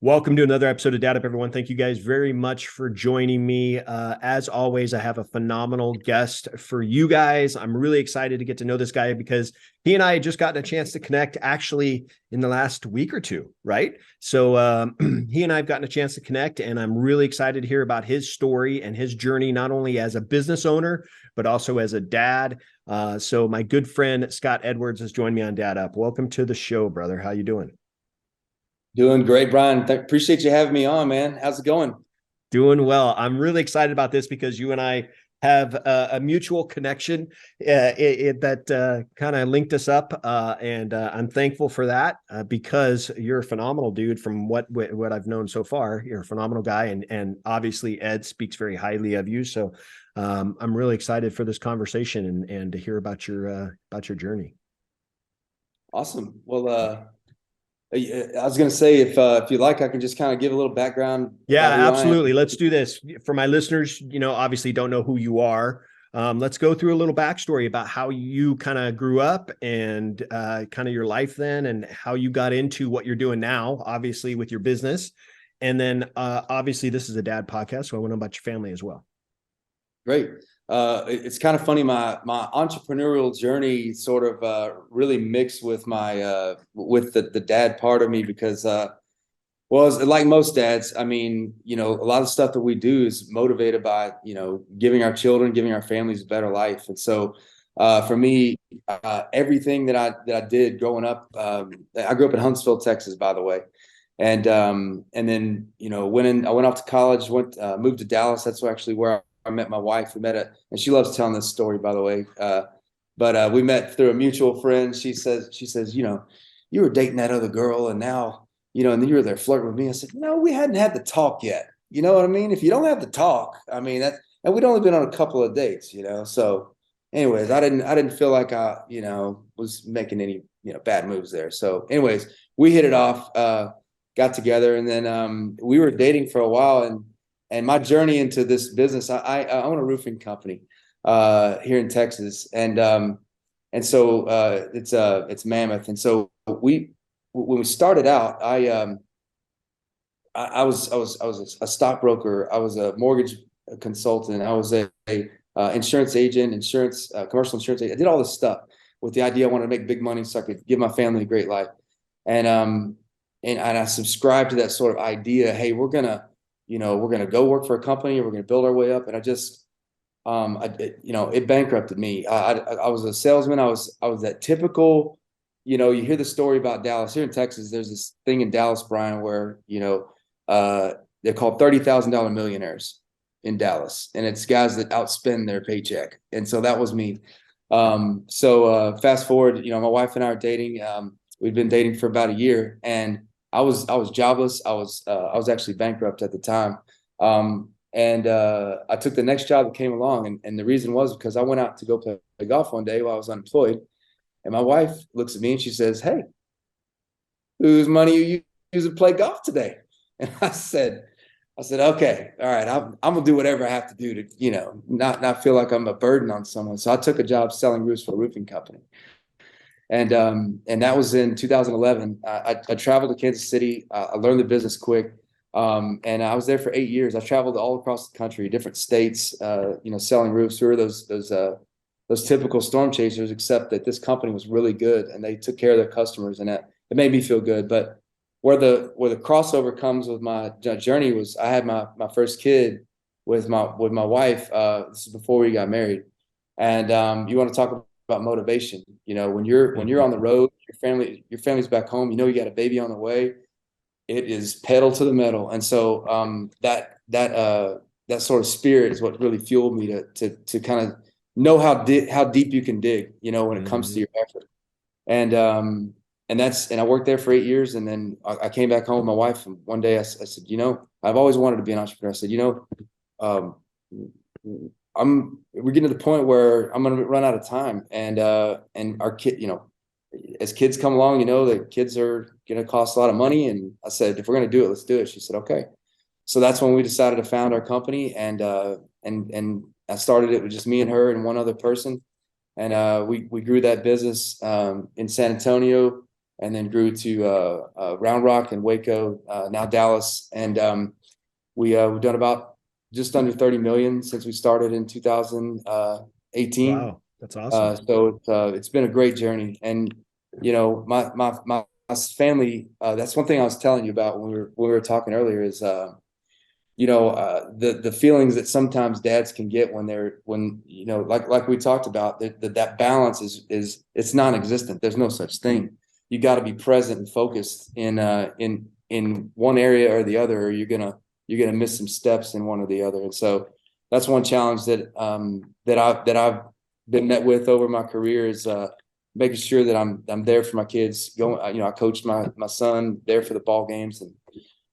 Welcome to another episode of Dad Up, everyone. Thank you guys very much for joining me. As always, I have a phenomenal guest for you guys. I'm really excited to get to know this guy because he and I had just gotten a chance to connect actually in the last week or two, right? So he and I have gotten a chance to connect, and I'm really excited to hear about his story and his journey, not only as a business owner, but also as a dad. So my good friend, Scott Edwards, has joined me on Dad Up. Welcome to the show, brother. How you doing? Doing great, Bryan. Appreciate you having me on, man. How's it going? Doing well. I'm really excited about this because you and I have a mutual connection that kind of linked us up, and I'm thankful for that because you're a phenomenal dude. From what I've known so far, you're a phenomenal guy, and obviously Ed speaks very highly of you. So I'm really excited for this conversation and to hear about your journey. Awesome. Well, I was going to say if you like, I can just kind of give a little background Yeah, about who I am. absolutely. Let's do this. For my listeners, obviously don't know who you are. Let's go through a little backstory about how you kind of grew up and kind of your life then and how you got into what you're doing now, obviously with your business. And then obviously this is a dad podcast, so I want to know about your family as well. Great. It's kind of funny. My entrepreneurial journey sort of really mixed with my with the dad part of me because well, like most dads, I mean, a lot of stuff that we do is motivated by, giving our children, giving our families a better life. And so for me, everything that I did growing up, I grew up in Huntsville, Texas, by the way. And then, I went off to college, moved to Dallas. That's actually where I met my wife. We met and she loves telling this story, by the way. But we met through a mutual friend. She says, you were dating that other girl and now, and then you were there flirting with me. I said, no, we hadn't had the talk yet. You know what I mean? If you don't have the talk, I mean, and we'd only been on a couple of dates, So anyways, I didn't feel like I, was making any, bad moves there. So anyways, we hit it off, got together, and then we were dating for a while. And my journey into this business, I own a roofing company here in Texas. And so it's Mammoth. And so when we started out, I was a stockbroker. I was a mortgage consultant. I was a insurance agent, commercial insurance agent. I did all this stuff with the idea I wanted to make big money so I could give my family a great life. And I subscribed to that sort of idea. Hey, we're gonna go work for a company. We're gonna build our way up. And I just it bankrupted me. I was a salesman. I was that typical. You hear the story about Dallas. Here in Texas, there's this thing in Dallas, Bryan, where they're called $30,000 millionaires in Dallas, and it's guys that outspend their paycheck. And so that was me. So fast forward, my wife and I are dating. We'd been dating for about a year, and I was jobless. I was actually bankrupt at the time. And I took the next job that came along, and the reason was because I went out to go play golf one day while I was unemployed. And my wife looks at me and she says, "Hey, whose money are you using to play golf today?" And I said, "Okay, all right, I'm gonna do whatever I have to do to, not feel like I'm a burden on someone." So I took a job selling roofs for a roofing company. And that was in 2011. I traveled to Kansas City. I learned the business quick. And I was there for 8 years. I traveled all across the country, different states, selling roofs. We were those typical storm chasers, except that this company was really good and they took care of their customers, and it made me feel good. But where the crossover comes with my journey was I had my first kid with my wife. This is before we got married. And you want to talk about motivation. When you're on the road, your family's back home, you got a baby on the way, it is pedal to the metal. And so that sort of spirit is what really fueled me to kind of know how deep you can dig, when it comes to your effort. And I worked there for 8 years, and then I came back home with my wife, and one day I said, I've always wanted to be an entrepreneur. I said, um, we're getting to the point where I'm going to run out of time, and our kid, as kids come along, the kids are going to cost a lot of money. And I said, if we're going to do it, let's do it. She said, okay. So that's when we decided to found our company, and I started it with just me and her and one other person. And we grew that business in San Antonio. and then grew to Round Rock and Waco, now Dallas. And we've done about just under 30 million since we started in 2018. Wow, that's awesome. So it's been a great journey. And my family, that's one thing I was telling you about when we were talking earlier is the feelings that sometimes dads can get when like we talked about, that balance is it's non-existent. There's no such thing. You got to be present and focused in one area or the other, or you're gonna miss some steps in one or the other. And so that's one challenge that I've been met with over my career is making sure that I'm there for my kids. I coached my son, there for the ball games and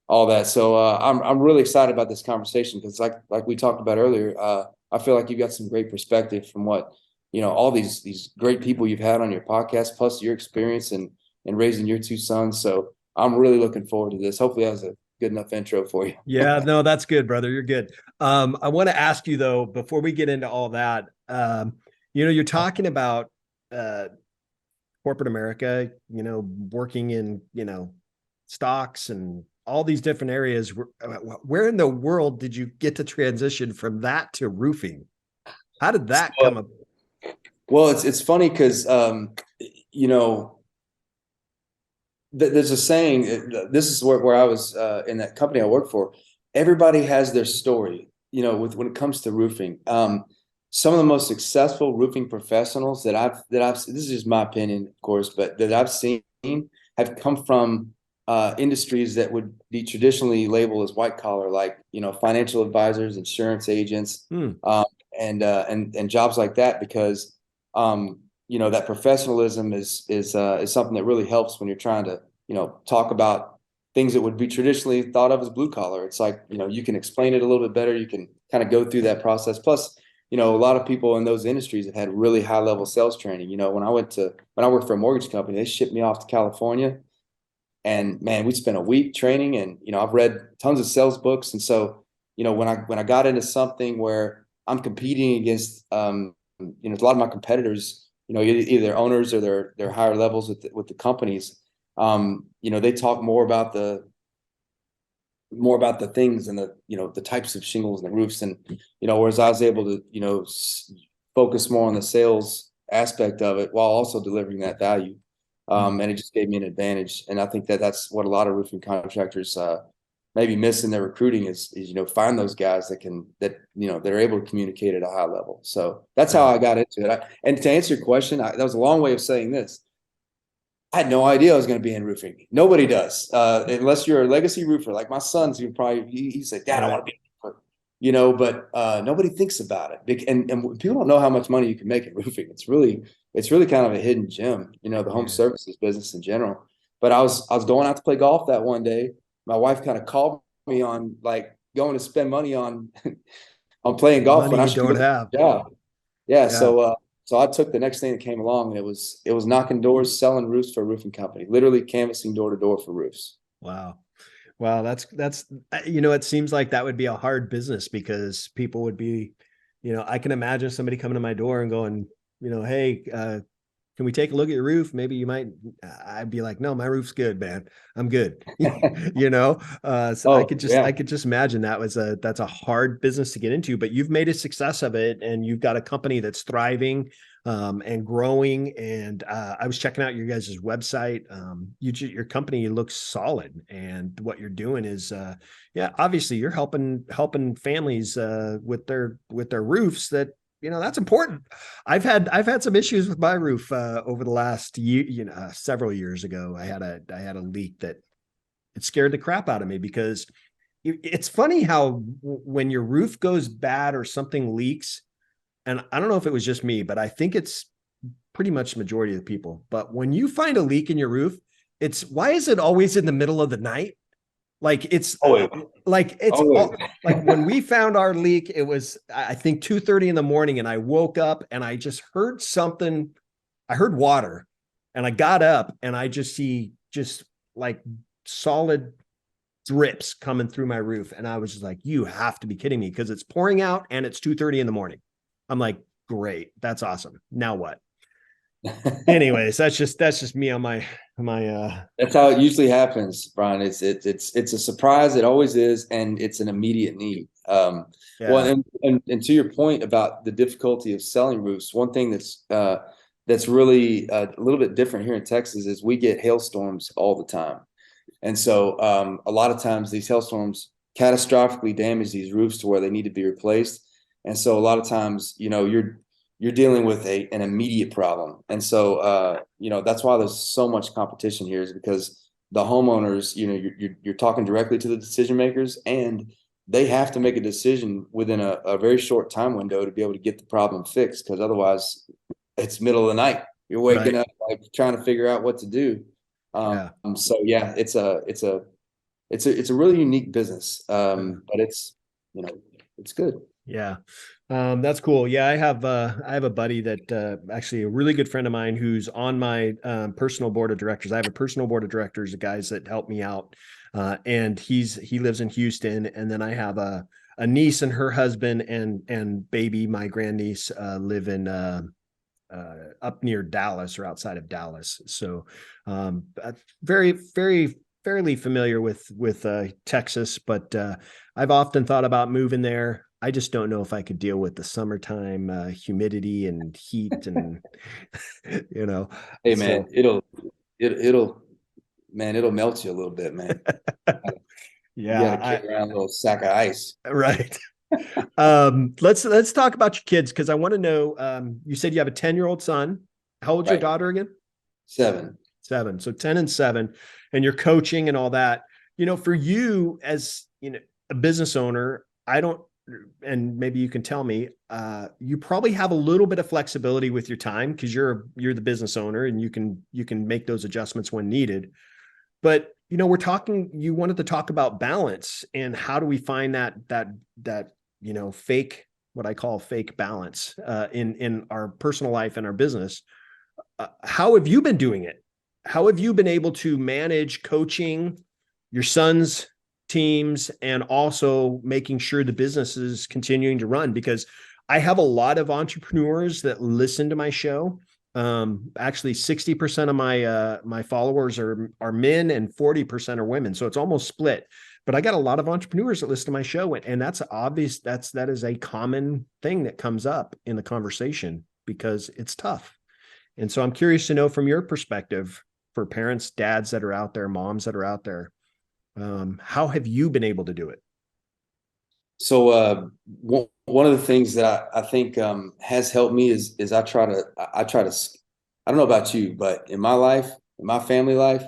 all that. So I'm really excited about this conversation because like we talked about earlier, I feel like you've got some great perspective from what all these great people you've had on your podcast, plus your experience in raising your two sons. So I'm really looking forward to this. Hopefully that was a good enough intro for you. Yeah, no, that's good, brother. You're good. I want to ask you though, before we get into all that, you're talking about corporate America, working in, stocks and all these different areas. Where in the world did you get to transition from that to roofing? How did that come up? Well, it's funny because, there's a saying, this is where I was in that company I worked for. Everybody has their story, when it comes to roofing. Some of the most successful roofing professionals that I've this is just my opinion, of course, but that I've seen have come from industries that would be traditionally labeled as white collar, like financial advisors, insurance agents, and jobs like that, because that professionalism is something that really helps when you're trying to talk about things that would be traditionally thought of as blue collar. It's like you can explain it a little bit better. You can kind of go through that process. Plus, a lot of people in those industries have had really high level sales training. When I worked for a mortgage company, they shipped me off to California, and man, we spent a week training, and I've read tons of sales books. And so when I got into something where I'm competing against a lot of my competitors, either owners or their higher levels with the companies, they talk more about the things and the types of shingles and the roofs, and whereas I was able to focus more on the sales aspect of it while also delivering that value, and it just gave me an advantage. And I think that's what a lot of roofing contractors maybe miss in their recruiting is find those guys that are able to communicate at a high level. So that's how I got into it. And to answer your question, that was a long way of saying this. I had no idea I was going to be in roofing. Nobody does, unless you're a legacy roofer. Like my son's, he said, "Dad, I want to be a roofer," but nobody thinks about it. And people don't know how much money you can make in roofing. It's really kind of a hidden gem, the home services business in general. But I was going out to play golf that one day. My wife kind of called me on like going to spend money on on playing golf Money when I you should don't go have. Yeah. So I took the next thing that came along, and it was knocking doors, selling roofs for a roofing company, literally canvassing door to door for roofs. Wow. That's it seems like that would be a hard business because people would be, I can imagine somebody coming to my door and going, hey, can we take a look at your roof? Maybe I'd be like, no, my roof's good, man. I'm good. So I could just imagine that's a hard business to get into, but you've made a success of it, and you've got a company that's thriving and growing. And I was checking out your guys' website. Your company looks solid, and what you're doing is, obviously you're helping families with their roofs that, that's important. I've had some issues with my roof over the last year, several years ago. I had a leak that it scared the crap out of me, because it's funny how when your roof goes bad or something leaks, and I don't know if it was just me, but I think it's pretty much the majority of the people. But when you find a leak in your roof, why is it always in the middle of the night? Like like when we found our leak, it was, I think 2:30 in the morning, and I woke up and I just heard something. I heard water, and I got up and I just see like solid drips coming through my roof. And I was just like, you have to be kidding me, because it's pouring out and it's 2:30 in the morning. I'm like, great. That's awesome. Now what? Anyways, that's just me on my That's how it usually happens, Brian. It's a surprise. It always is, and it's an immediate need. Well, yeah. and to your point about the difficulty of selling roofs, one thing that's really a little bit different here in Texas is we get hailstorms all the time, and so a lot of times these hailstorms catastrophically damage these roofs to where they need to be replaced, and so a lot of times you're dealing with an immediate problem. And so, that's why there's so much competition here, is because the homeowners, you're talking directly to the decision makers, and they have to make a decision within a very short time window to be able to get the problem fixed. Because otherwise it's middle of the night. You're waking Right. up like trying to figure out what to do. Yeah. So yeah, it's a really unique business. But it's good. Yeah. That's cool. Yeah, I have a buddy that actually a really good friend of mine who's on my personal board of directors. I have a personal board of directors of guys that help me out. And he lives in Houston, and then I have a niece and her husband and baby, my grandniece, live in up near Dallas or outside of Dallas. So very, very fairly familiar with Texas, but I've often thought about moving there. I just don't know if I could deal with the summertime humidity and heat and you know. Hey man, So it'll melt you a little bit, man. You got yeah, to carry around a little sack of ice. right. Let's talk about your kids because I want to know. You said you have a 10-year-old son. How old's your Right. daughter again? 7. 7. So 10 and 7, and you're coaching and all that. For you as a business owner, I don't, and maybe you can tell me, you probably have a little bit of flexibility with your time because you're the business owner and you can make those adjustments when needed. But you wanted to talk about balance and how do we find that fake, what I call fake balance in our personal life and our business. How have you been doing it? How have you been able to manage coaching your son's teams and also making sure the business is continuing to run? Because I have a lot of entrepreneurs that listen to my show. Actually 60% of my followers are men and 40% are women. So it's almost split. But I got a lot of entrepreneurs that listen to my show, and that's obvious. That is a common thing that comes up in the conversation because it's tough. And so I'm curious to know from your perspective, for parents, dads that are out there, moms that are out there, how have you been able to do it? So one of the things that I think has helped me is I don't know about you, but in my life, in my family life,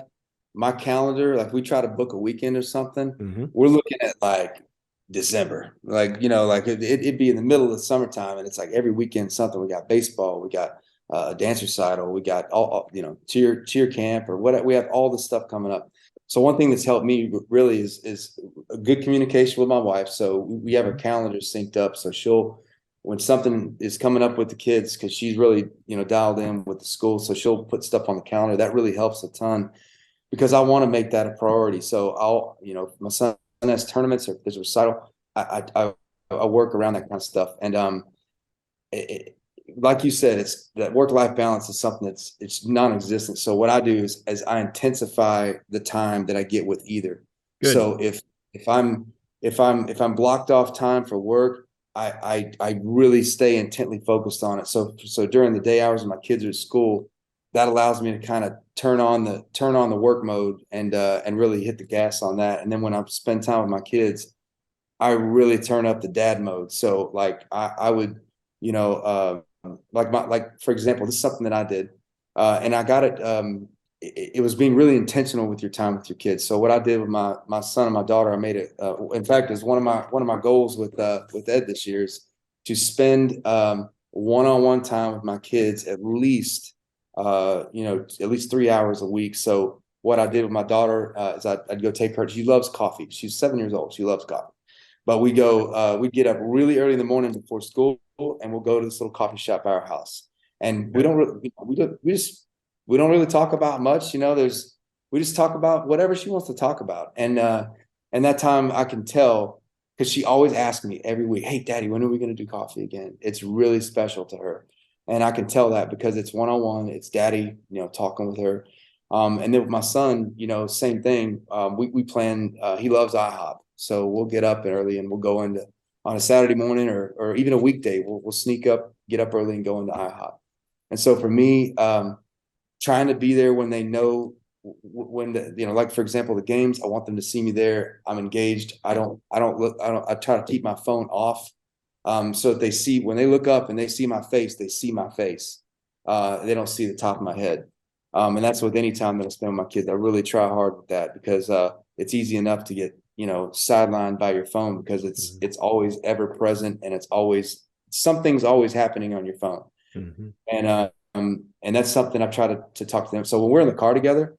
my calendar, like we try to book a weekend or something, Mm-hmm. we're looking at like December, like like it'd be in the middle of the summertime, and it's like every weekend something. We got baseball, we got a dance recital, we got all cheer camp or what. We have all this stuff coming up. So one thing that's helped me really is a good communication with my wife. So we have our calendars synced up. So when something is coming up with the kids, because she's really dialed in with the school, so she'll put stuff on the calendar. That really helps a ton because I want to make that a priority. So if my son has tournaments or if there's a recital, I work around that kind of stuff. And like you said, it's that work-life balance is something it's non-existent. So what I do is I intensify the time that I get with either. Good. So if I'm blocked off time for work, I really stay intently focused on it. So during the day hours when my kids are at school, that allows me to kind of turn on the work mode and really hit the gas on that. And then when I spend time with my kids, I really turn up the dad mode. So like I would, like for example, this is something that I did, and I got it. It was being really intentional with your time with your kids. So what I did with my son and my daughter, I made it. In fact, it's one of my goals with Ed this year is to spend one-on-one time with my kids at least 3 hours a week. So what I did with my daughter is I'd go take her. She loves coffee. She's 7 years old. She loves coffee. But we get up really early in the morning before school, and we'll go to this little coffee shop by our house. And we don't really talk about much. We just talk about whatever she wants to talk about. And that time I can tell because she always asks me every week, "Hey, Daddy, when are we going to do coffee again?" It's really special to her. And I can tell that because it's one-on-one, it's daddy, talking with her. And then with my son, same thing. We plan, he loves IHOP. So we'll get up early and we'll go into on a Saturday morning or even a weekday, we'll sneak up, get up early and go into IHOP. And so for me, trying to be there when they know when like for example, the games, I want them to see me there. I'm engaged. I try to keep my phone off. So that they see, when they look up and they see my face, they see my face. They don't see the top of my head. And that's with any time that I spend with my kids. I really try hard with that because it's easy enough to get, sidelined by your phone because it's always ever present and it's always, something's always happening on your phone. Mm-hmm. And that's something I try to talk to them. So when we're in the car together,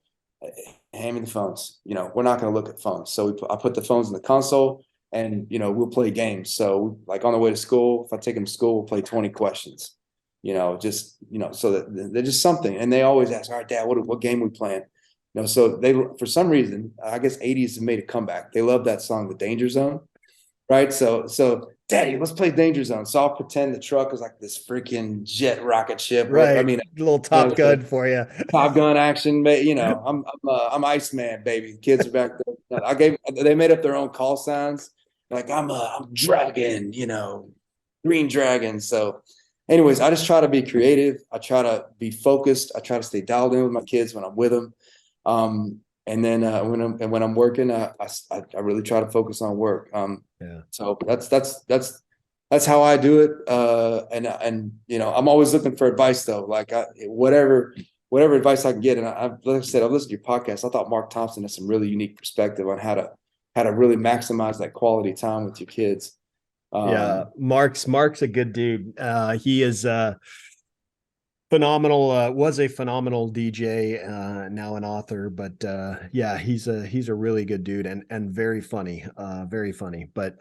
hand me the phones. We're not going to look at phones. So I put the phones in the console and, we'll play games. So like on the way to school, if I take them to school, we'll play 20 questions, so that they're just something. And they always ask, all right, Dad, what game we playing? So they, for some reason, I guess 80s have made a comeback. They love that song, The Danger Zone. Right. So Daddy, let's play Danger Zone. So I'll pretend the truck is like this freaking jet rocket ship. Right. I mean, a little Top Gun for you. Top Gun action, but I'm Iceman, baby. The kids are back there. They made up their own call signs. Like I'm Dragon, Green Dragon. So anyways, I just try to be creative. I try to be focused. I try to stay dialed in with my kids when I'm with them. And then when I'm working, I really try to focus on work. So that's how I do it. And I'm always looking for advice though. Like whatever advice I can get. And like I said, I've listened to your podcast. I thought Mark Thompson has some really unique perspective on how to really maximize that quality time with your kids. Yeah, Mark's a good dude. He is phenomenal, was a phenomenal DJ, now an author, but yeah, he's a really good dude and very funny, very funny. But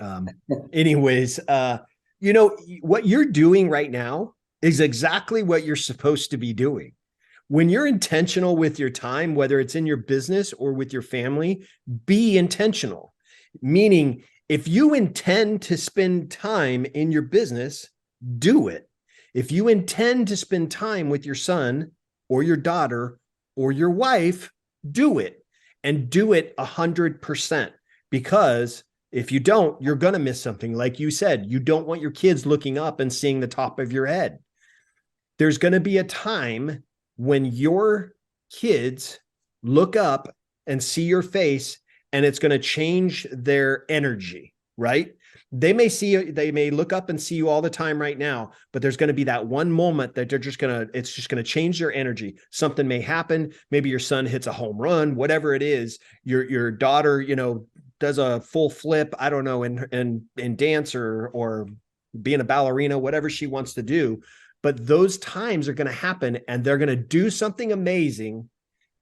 anyways, what you're doing right now is exactly what you're supposed to be doing. When you're intentional with your time, whether it's in your business or with your family, be intentional. Meaning, if you intend to spend time in your business, do it. If you intend to spend time with your son or your daughter or your wife, do it, and do it 100%. Because if you don't, you're going to miss something. Like you said, you don't want your kids looking up and seeing the top of your head. There's going to be a time when your kids look up and see your face, and it's going to change their energy, right? They may look up and see you all the time right now, but there's going to be that one moment that it's just going to change their energy. Something may happen. Maybe your son hits a home run, whatever it is. Your daughter, does a full flip, I don't know, in dance or being a ballerina, whatever she wants to do. But those times are going to happen, and they're going to do something amazing.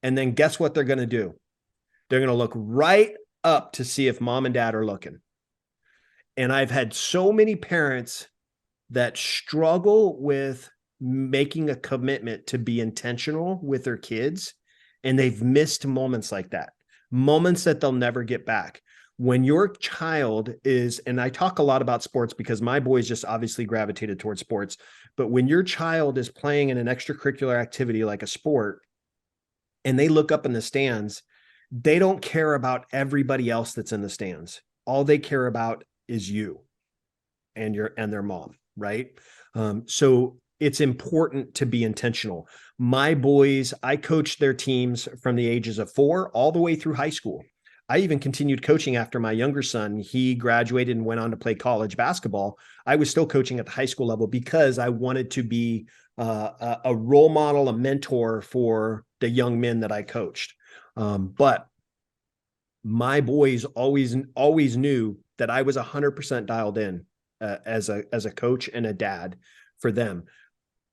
And then guess what they're going to do? They're going to look right up to see if mom and dad are looking. And I've had so many parents that struggle with making a commitment to be intentional with their kids, and they've missed moments like that, moments that they'll never get back. When your child is, and I talk a lot about sports because my boys just obviously gravitated towards sports, but when your child is playing in an extracurricular activity like a sport, and they look up in the stands, they don't care about everybody else that's in the stands. All they care about is you and their mom, right? So it's important to be intentional. My boys, I coached their teams from the ages of 4 all the way through high school. I even continued coaching after my younger son. He graduated and went on to play college basketball. I was still coaching at the high school level because I wanted to be a role model, a mentor for the young men that I coached. But my boys always knew that I was 100% dialed in as a coach and a dad for them.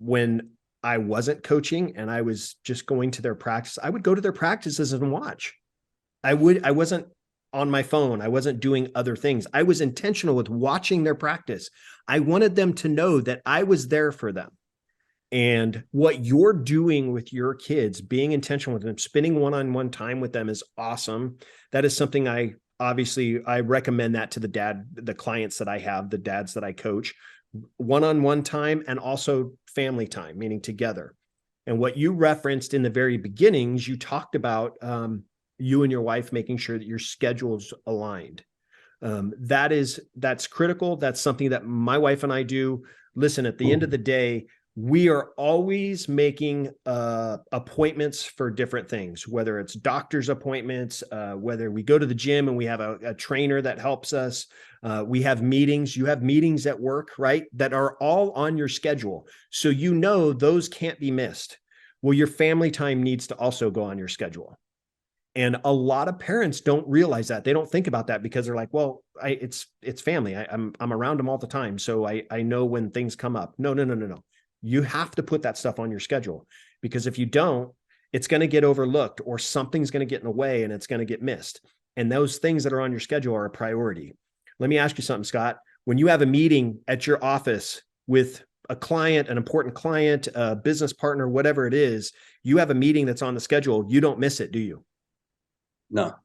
When I wasn't coaching and I was just going to their practice, I would go to their practices and watch. I wasn't on my phone. I wasn't doing other things. I was intentional with watching their practice. I wanted them to know that I was there for them. And what you're doing with your kids, being intentional with them, spending one-on-one time with them is awesome. That is something I recommend that to the clients that I have, the dads that I coach, one-on-one time and also family time, meaning together. And what you referenced in the very beginnings, you talked about you and your wife making sure that your schedule's aligned. That's critical. That's something that my wife and I do. Listen, at the end of the day, we are always making appointments for different things, whether it's doctor's appointments, whether we go to the gym and we have a trainer that helps us. We have meetings. You have meetings at work, right? That are all on your schedule. So you know those can't be missed. Well, your family time needs to also go on your schedule. And a lot of parents don't realize that. They don't think about that because they're like, well, it's family. I'm around them all the time. So I know when things come up. No. You have to put that stuff on your schedule, because if you don't, it's going to get overlooked or something's going to get in the way and it's going to get missed. And those things that are on your schedule are a priority. Let me ask you something, Scott. When you have a meeting at your office with a client, an important client, a business partner, whatever it is, you have a meeting that's on the schedule. You don't miss it, do you? No.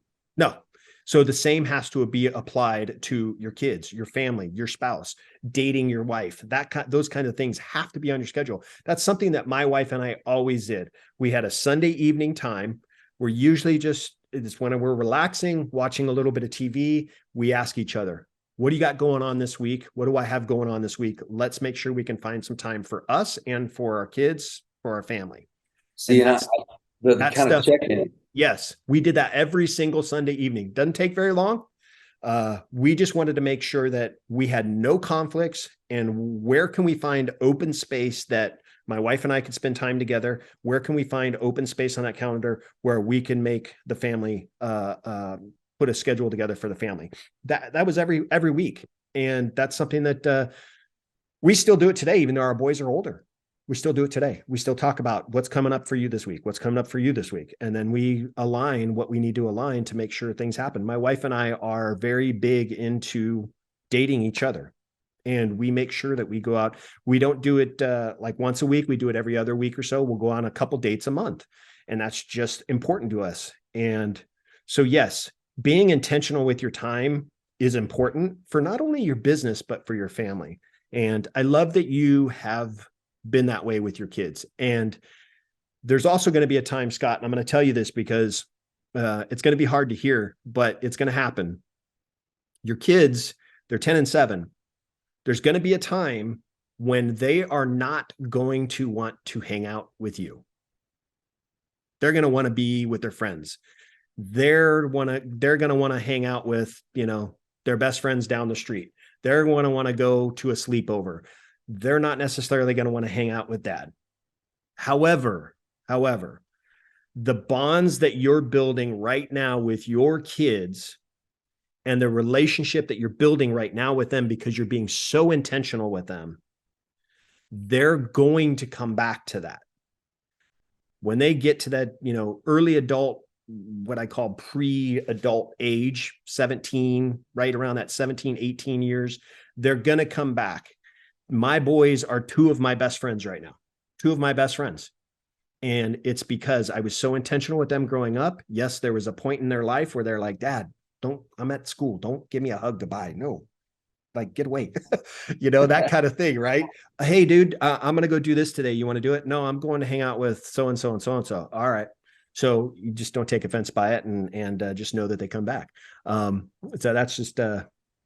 So the same has to be applied to your kids, your family, your spouse, dating your wife. Those kind of things have to be on your schedule. That's something that my wife and I always did. We had a Sunday evening time. We're usually it's when we're relaxing, watching a little bit of TV. We ask each other, what do you got going on this week? What do I have going on this week? Let's make sure we can find some time for us and for our kids, for our family. See, and the kind of check-in. Yes, we did that every single Sunday evening. Doesn't take very long. We just wanted to make sure that we had no conflicts, and where can we find open space that my wife and I could spend time together? Where can we find open space on that calendar where we can make the family, put a schedule together for the family? That was every week. And that's something that we still do it today, even though our boys are older. We still do it today. We still talk about what's coming up for you this week, what's coming up for you this week. And then we align what we need to align to make sure things happen. My wife and I are very big into dating each other, and we make sure that we go out. We don't do it like once a week. We do it every other week or so. We'll go on a couple dates a month, and that's just important to us. And so, yes, being intentional with your time is important for not only your business, but for your family. And I love that you have been that way with your kids. And there's also going to be a time, Scott, and I'm going to tell you this because it's going to be hard to hear, but it's going to happen. Your kids, they're 10 and 7. There's going to be a time when they are not going to want to hang out with you. They're going to want to be with their friends. They're going to want to hang out with, their best friends down the street. They're going to want to go to a sleepover. They're not necessarily going to want to hang out with dad. However, the bonds that you're building right now with your kids and the relationship that you're building right now with them, because you're being so intentional with them, they're going to come back to that. When they get to that, early adult, what I call pre-adult age, 17, right around that 17, 18 years, they're going to come back. My boys are 2 of my best friends right now, 2 of my best friends. And it's because I was so intentional with them growing up. Yes, there was a point in their life where they're like, Dad, I'm at school. Don't give me a hug goodbye. No, like, get away, that kind of thing, right? Hey, dude, I'm going to go do this today. You want to do it? No, I'm going to hang out with so-and-so and so-and-so. All right. So you just don't take offense by it, and just know that they come back. So that's just,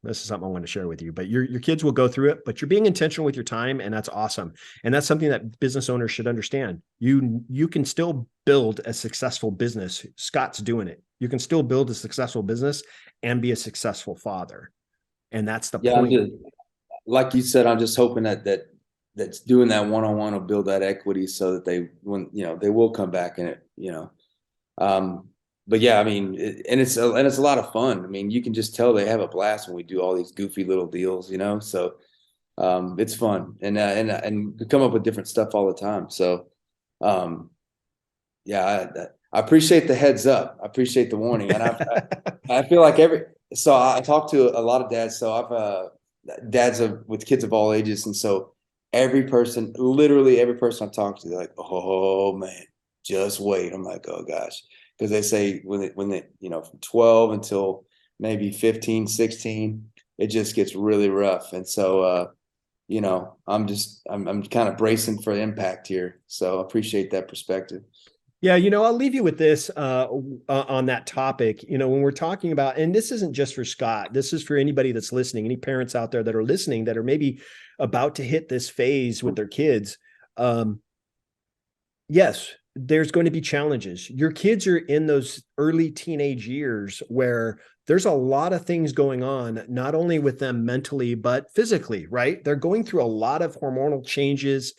this is something I want to share with you, but your kids will go through it, but you're being intentional with your time, and that's awesome. And that's something that business owners should understand. You can still build a successful business. Scott's doing it. You can still build a successful business and be a successful father. And that's the point. Like you said, I'm just hoping that's doing that one-on-one will build that equity so that they will come back in it, but yeah, I mean, it's a lot of fun. I mean, you can just tell they have a blast when we do all these goofy little deals, so it's fun, and we come up with different stuff all the time. So, yeah, I appreciate the heads up. I appreciate the warning. And I feel like so I talk to a lot of dads. So I've dads with kids of all ages. And so literally every person I talk to, they're like, oh man, just wait. I'm like, oh gosh. Because they say when they from 12 until maybe 15, 16, it just gets really rough. And so I'm kind of bracing for the impact here. So I appreciate that perspective. Yeah, I'll leave you with this on that topic. When we're talking about, and this isn't just for Scott, this is for anybody that's listening, any parents out there that are listening that are maybe about to hit this phase with their kids. Yes, there's going to be challenges. Your kids are in those early teenage years where there's a lot of things going on, not only with them mentally, but physically, right? They're going through a lot of hormonal changes.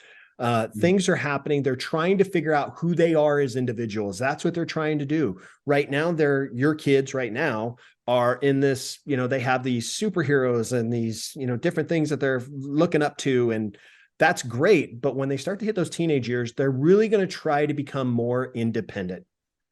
Things are happening. They're trying to figure out who they are as individuals. That's what they're trying to do. Right now, your kids right now are in this, they have these superheroes and these, different things that they're looking up to. And that's great. But when they start to hit those teenage years, they're really going to try to become more independent.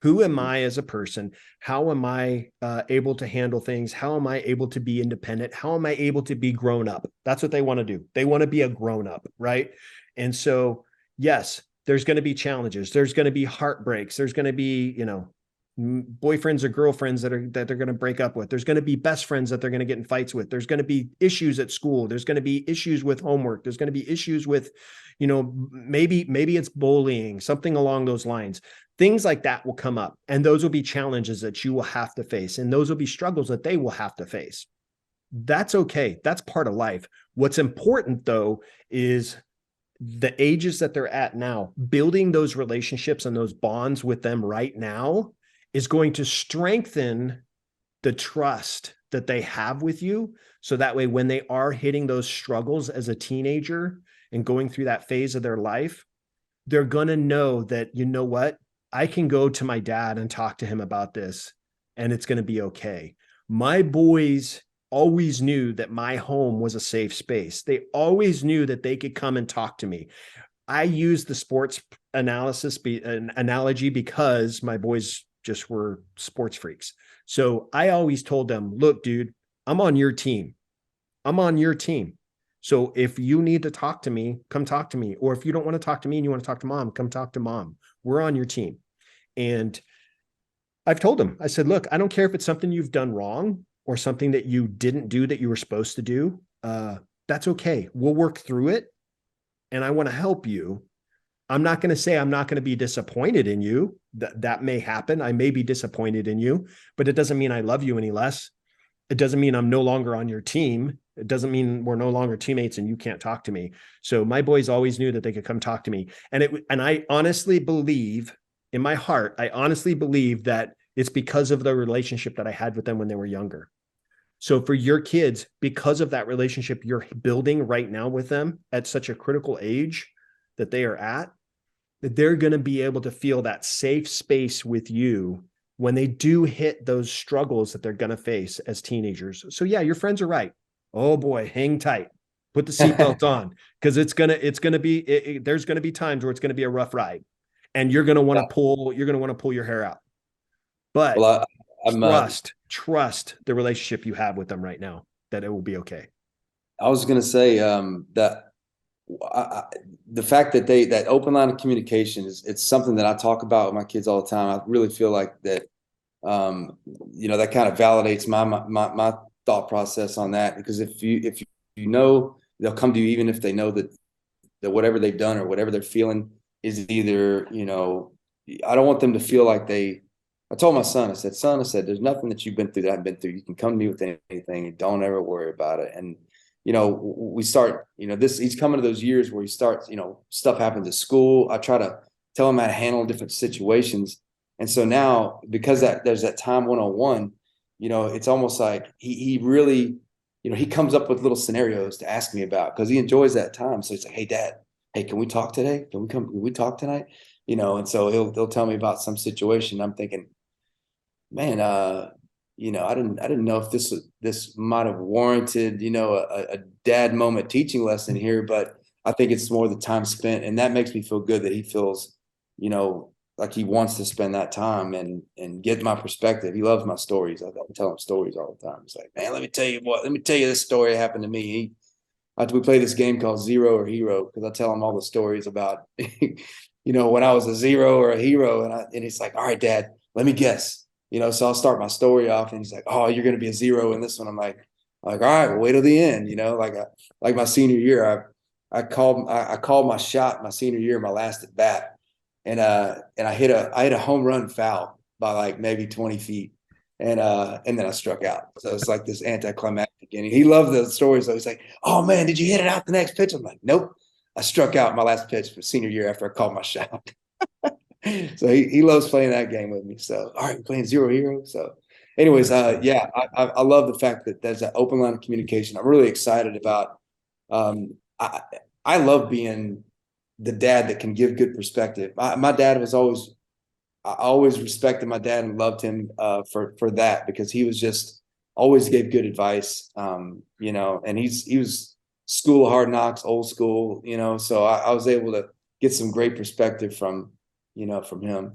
Who am I as a person? How am I able to handle things? How am I able to be independent? How am I able to be grown up? That's what they want to do. They want to be a grown up, right? And so, yes, there's going to be challenges. There's going to be heartbreaks. There's going to be, boyfriends or girlfriends that they're going to break up with. There's going to be best friends that they're going to get in fights with. There's going to be issues at school. There's going to be issues with homework. There's going to be issues with, maybe it's bullying, something along those lines. Things like that will come up, and those will be challenges that you will have to face, and those will be struggles that they will have to face. That's okay. That's part of life. What's important though is the ages that they're at now, building those relationships and those bonds with them right now is going to strengthen the trust that they have with you. So that way, when they are hitting those struggles as a teenager and going through that phase of their life, they're going to know that, what, I can go to my dad and talk to him about this, and it's going to be okay. My boys always knew that my home was a safe space. They always knew that they could come and talk to me. I use the sports analogy because my boys just were sports freaks. So I always told them, look, dude, I'm on your team. I'm on your team. So if you need to talk to me, come talk to me. Or if you don't want to talk to me and you want to talk to mom, come talk to mom. We're on your team. And I've told them, I said, look, I don't care if it's something you've done wrong or something that you didn't do that you were supposed to do. That's okay. We'll work through it. And I want to help you. I'm not going to say I'm not going to be disappointed in you. That may happen. I may be disappointed in you, but it doesn't mean I love you any less. It doesn't mean I'm no longer on your team. It doesn't mean we're no longer teammates and you can't talk to me. So my boys always knew that they could come talk to me. And I honestly believe in my heart, I honestly believe that it's because of the relationship that I had with them when they were younger. So for your kids, because of that relationship you're building right now with them at such a critical age that they are at, that they're going to be able to feel that safe space with you when they do hit those struggles that they're going to face as teenagers. So yeah, your friends are right. Oh boy, hang tight, put the seatbelt on, because there's going to be times where it's going to be a rough ride, and you're going to want to pull your hair out. But Well, I'm trust the relationship you have with them right now, that it will be okay. I was going to say that the fact that that open line of communication it's something that I talk about with my kids all the time. I really feel like that, that kind of validates my thought process on that, because if you know, they'll come to you even if they know that whatever they've done or whatever they're feeling is either, I don't want them to feel like I told my son, I said, there's nothing that you've been through that I've been through. You can come to me with anything and don't ever worry about it. And we start, he's coming to those years where he starts, stuff happens at school. I try to tell him how to handle different situations. And so now, because there's that time one-on-one, it's almost like he really, he comes up with little scenarios to ask me about, because he enjoys that time. So he's like, hey, Dad, hey, can we talk today? Can we talk tonight? And so he'll tell me about some situation. I'm thinking, man, I didn't know if this might have warranted, a dad moment teaching lesson here, but I think it's more the time spent, and that makes me feel good that he feels, like he wants to spend that time and get my perspective. He loves my stories. I tell him stories all the time. It's like, man, let me tell you this story that happened to me. We play this game called Zero or Hero, because I tell him all the stories about, when I was a zero or a hero, and he's like, all right, Dad, let me guess. So I'll start my story off, and he's like, oh, you're going to be a zero in this one. I'm like, Like, all right, we'll wait till the end, like my senior year, I called my shot my senior year, my last at bat. And I hit a home run foul by like maybe 20 feet. And then I struck out. So it's like this anticlimactic inning. He loved the stories though. He's like, oh man, did you hit it out the next pitch? I'm like, nope. I struck out my last pitch for senior year after I called my shot. So he loves playing that game with me. So all right, we're playing Zero Hero. So anyways, yeah, I love the fact that there's an open line of communication. I'm really excited about I love being the dad that can give good perspective. My dad was always I always respected my dad and loved him for that, because he was just always gave good advice. And he was school of hard knocks, old school, so I was able to get some great perspective from him.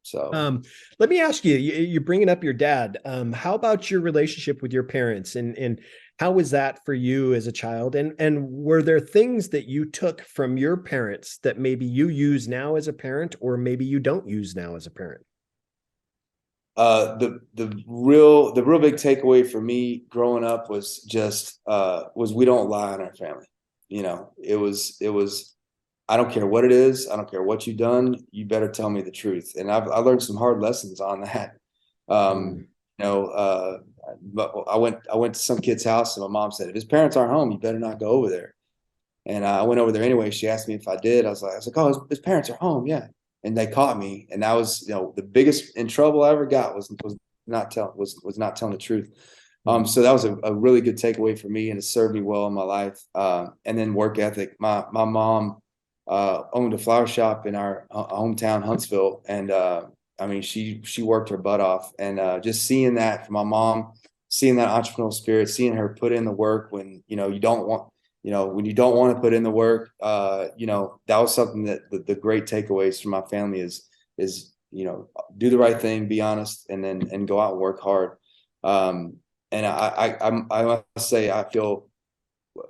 So Let me ask you, you're bringing up your dad. How about your relationship with your parents, and how was that for you as a child? And were there things that you took from your parents that maybe you use now as a parent, or maybe you don't use now as a parent? The real big takeaway for me growing up was just was we don't lie in our family. It was I don't care what it is. I don't care what you've done. You better tell me the truth. And I learned some hard lessons on that. Mm. But I went to some kid's house and my mom said, if his parents aren't home, you better not go over there. And I went over there anyway. She asked me if I did. I was like, oh, his parents are home. Yeah. And they caught me. And that was, the biggest in trouble I ever got was not telling the truth. So that was a really good takeaway for me, and it served me well in my life. And then work ethic. My mom owned a flower shop in our hometown, Huntsville, and I mean, she worked her butt off, and just seeing that from my mom, seeing that entrepreneurial spirit, seeing her put in the work when you don't want, when you don't want to put in the work, that was something that the great takeaways from my family is do the right thing, be honest, and go out and work hard. And I must say I feel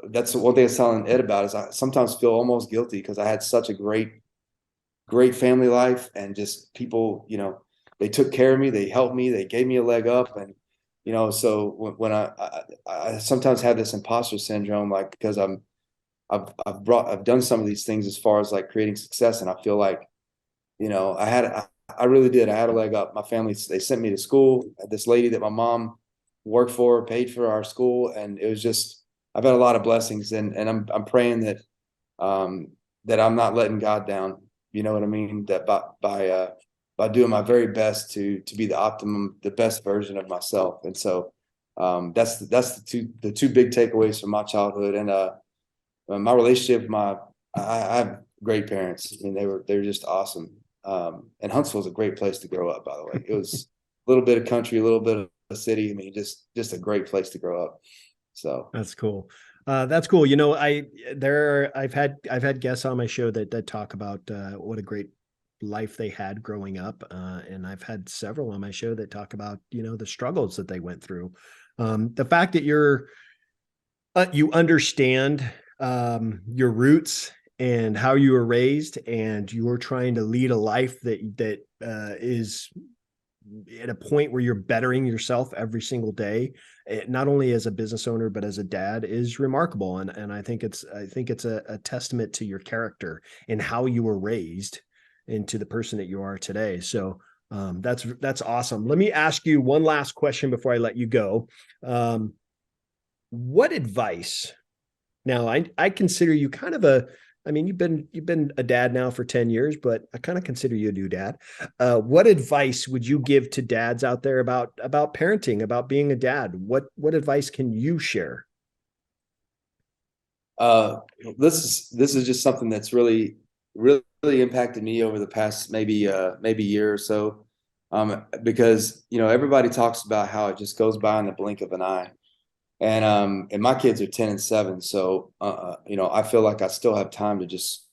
that's one thing I was telling Ed about is I sometimes feel almost guilty because I had such a great family life, and just people, they took care of me, they helped me, they gave me a leg up. And so when I sometimes have this imposter syndrome, like, because I've done some of these things as far as like creating success, and I feel like I really did. I had a leg up. My family, they sent me to school. This lady that my mom worked for paid for our school, and it was just, I've had a lot of blessings, and I'm praying that I'm not letting God down. You know what I mean? That by doing my very best to be the best version of myself. And so that's the two big takeaways from my childhood. And my relationship, I have great parents. I mean, they were just awesome. And Huntsville was a great place to grow up, by the way. It was a little bit of country, a little bit of a city. I mean, just a great place to grow up. So That's cool. That's cool. I've had guests on my show that talk about what a great life they had growing up, and I've had several on my show that talk about the struggles that they went through. The fact that you understand your roots and how you were raised, and you're trying to lead a life that is at a point where you're bettering yourself every single day, not only as a business owner but as a dad, is remarkable. And I think it's a testament to your character and how you were raised into the person that you are today. So that's awesome. Let me ask you one last question before I let you go. What advice? Now, I consider you kind of you've been a dad now for 10 years, but I kind of consider you a new dad. What advice would you give to dads out there about parenting, about being a dad? What advice can you share? uh, this is just something that's really impacted me over the past maybe year or so. Because everybody talks about how it just goes by in the blink of an eye. And my kids are 10 and 7. So, I feel like I still have time to just,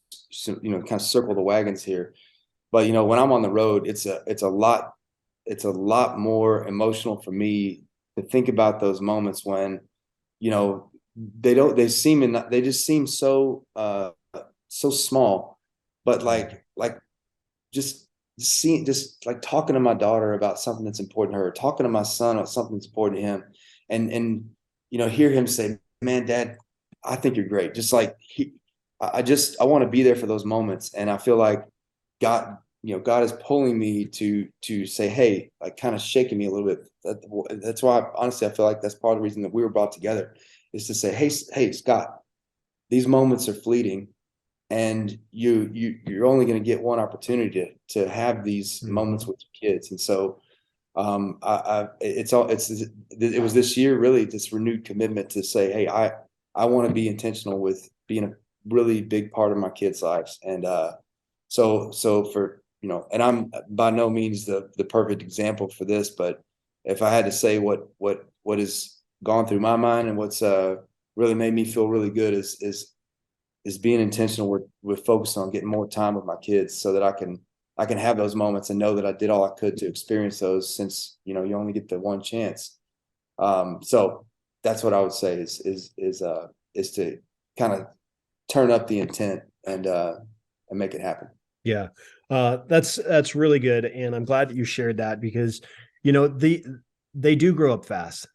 kind of circle the wagons here. But, when I'm on the road, it's a lot more emotional for me to think about those moments when, you know, they just seem so small, but like just just like talking to my daughter about something that's important to her, talking to my son about something that's important to him. And hear him say, man, Dad, I think you're great. Just like I want to be there for those moments. And I feel like God is pulling me to say, hey, like kind of shaking me a little bit. That's why, honestly, I feel like that's part of the reason that we were brought together, is to say, hey, Scott, these moments are fleeting, and you're only going to get one opportunity to have these moments with your kids. And so it was this year, really, this renewed commitment to say, hey, I want to be intentional with being a really big part of my kids' lives. And so for, and I'm by no means the perfect example for this, but if I had to say what has gone through my mind and what's really made me feel really good is being intentional with focused on getting more time with my kids, so that I can have those moments and know that I did all I could to experience those, since you only get the one chance. So that's what I would say is to kind of turn up the intent and make it happen. Yeah. That's really good. And I'm glad that you shared that, because, they do grow up fast.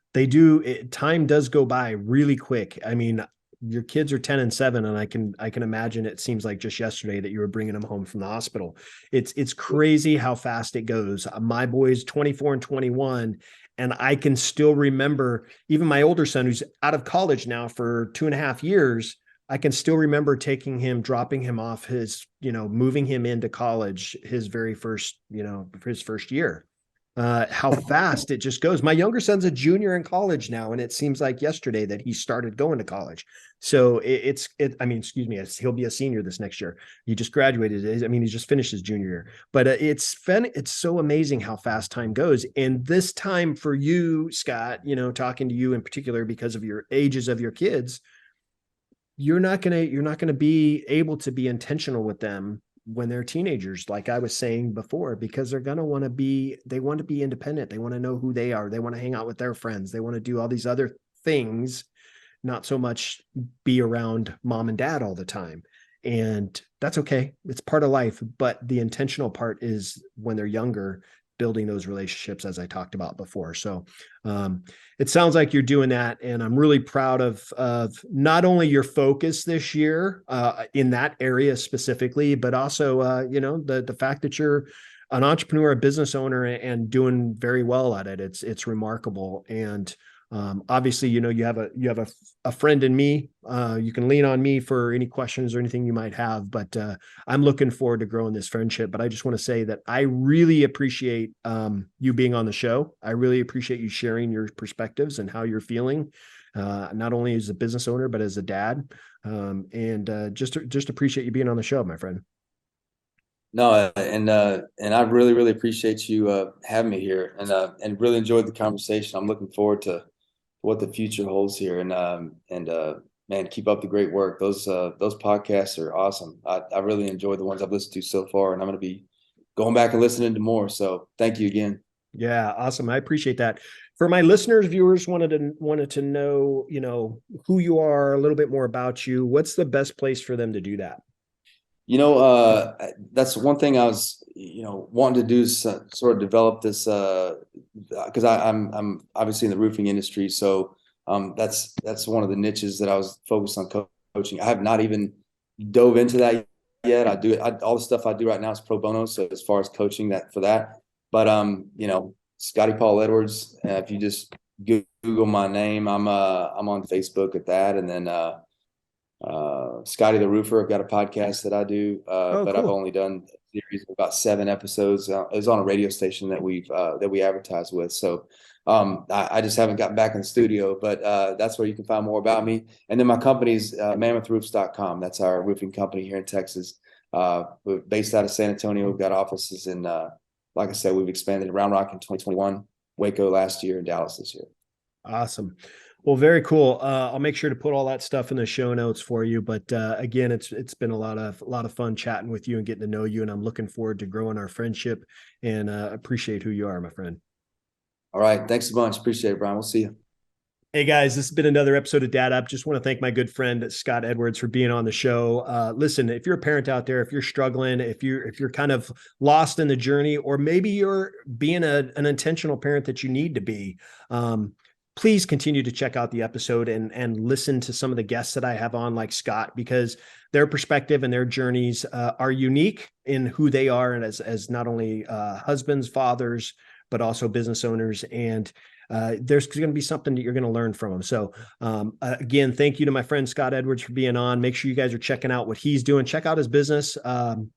Time does go by really quick. I mean, your kids are 10 and 7, and I can imagine it seems like just yesterday that you were bringing them home from the hospital. It's crazy how fast it goes. My boy's 24 and 21, and I can still remember, even my older son, who's out of college now for 2.5 years, I can still remember taking him, dropping him off moving him into college, his very first, for his first year. How fast it just goes. My younger son's a junior in college now, and it seems like yesterday that he started going to college. So he'll be a senior this next year. He just graduated. I mean, he just finished his junior year. But it's so amazing how fast time goes. And this time for you, Scott, talking to you in particular because of your ages of your kids, you're not gonna be able to be intentional with them when they're teenagers, like I was saying before, because they want to be independent. They want to know who they are. They want to hang out with their friends. They want to do all these other things, not so much be around mom and dad all the time. And that's okay. It's part of life. But the intentional part is when they're younger, building those relationships, as I talked about before. So it sounds like you're doing that. And I'm really proud of not only your focus this year in that area specifically, but also, the fact that you're an entrepreneur, a business owner, and doing very well at it. It's remarkable. And obviously, you have a friend in me. You can lean on me for any questions or anything you might have, but I'm looking forward to growing this friendship. But I just want to say that I really appreciate you being on the show. I really appreciate you sharing your perspectives and how you're feeling, not only as a business owner, but as a dad. And just appreciate you being on the show, my friend. No, and I really, really appreciate you having me here, and really enjoyed the conversation. I'm looking forward to what the future holds here, and man, keep up the great work. Those podcasts are awesome. I really enjoyed the ones I've listened to so far, and I'm going to be going back and listening to more. So thank you again. Yeah, awesome. I appreciate that. For my listeners, viewers, wanted to know, who you are, a little bit more about you. What's the best place for them to do that? That's one thing I was, wanting to do, is sort of develop this, because I'm obviously in the roofing industry. So that's one of the niches that I was focused on coaching. I have not even dove into that yet. All the stuff I do right now is pro bono. So as far as coaching but Scotty Paul Edwards, if you just Google my name, I'm on Facebook at that. And then, Scotty the Roofer, I've got a podcast that I do, but cool. I've only done a series of about 7 episodes. It was on a radio station that we advertise with. So I just haven't gotten back in the studio, but that's where you can find more about me. And then my company's MammothRoofs.com. That's our roofing company here in Texas. We're based out of San Antonio. We've got offices in, like I said, we've expanded to Round Rock in 2021, Waco last year, and Dallas this year. Awesome. Well, very cool. I'll make sure to put all that stuff in the show notes for you. But again, it's been a lot of fun chatting with you and getting to know you. And I'm looking forward to growing our friendship, and appreciate who you are, my friend. All right. Thanks a bunch. Appreciate it, Bryan. We'll see you. Hey guys, this has been another episode of Dad Up. Just want to thank my good friend Scott Edwards for being on the show. Listen, if you're a parent out there, if you're struggling, if you're kind of lost in the journey, or maybe you're being an intentional parent that you need to be, please continue to check out the episode and listen to some of the guests that I have on, like Scott, because their perspective and their journeys are unique in who they are, and as not only husbands, fathers, but also business owners. And there's going to be something that you're going to learn from them. So again, thank you to my friend Scott Edwards for being on. Make sure you guys are checking out what he's doing. Check out his business,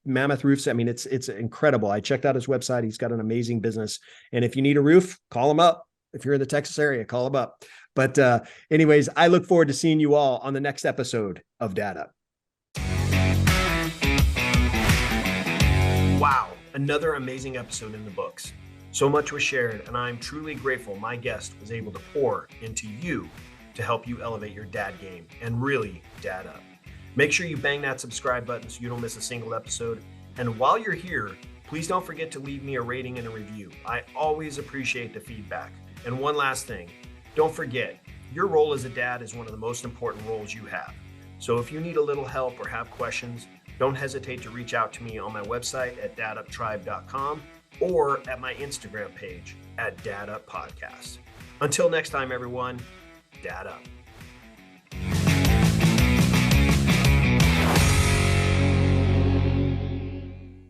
Mammoth Roofs. I mean, it's incredible. I checked out his website. He's got an amazing business. And if you need a roof, call him up. If you're in the Texas area, call him up. But anyways, I look forward to seeing you all on the next episode of Dad Up. Wow, another amazing episode in the books. So much was shared, and I'm truly grateful my guest was able to pour into you to help you elevate your dad game and really dad up. Make sure you bang that subscribe button so you don't miss a single episode. And while you're here, please don't forget to leave me a rating and a review. I always appreciate the feedback. And one last thing, don't forget, your role as a dad is one of the most important roles you have. So if you need a little help or have questions, don't hesitate to reach out to me on my website at daduptribe.com or at my Instagram page at Dad Up Podcast. Until next time, everyone, Dad Up.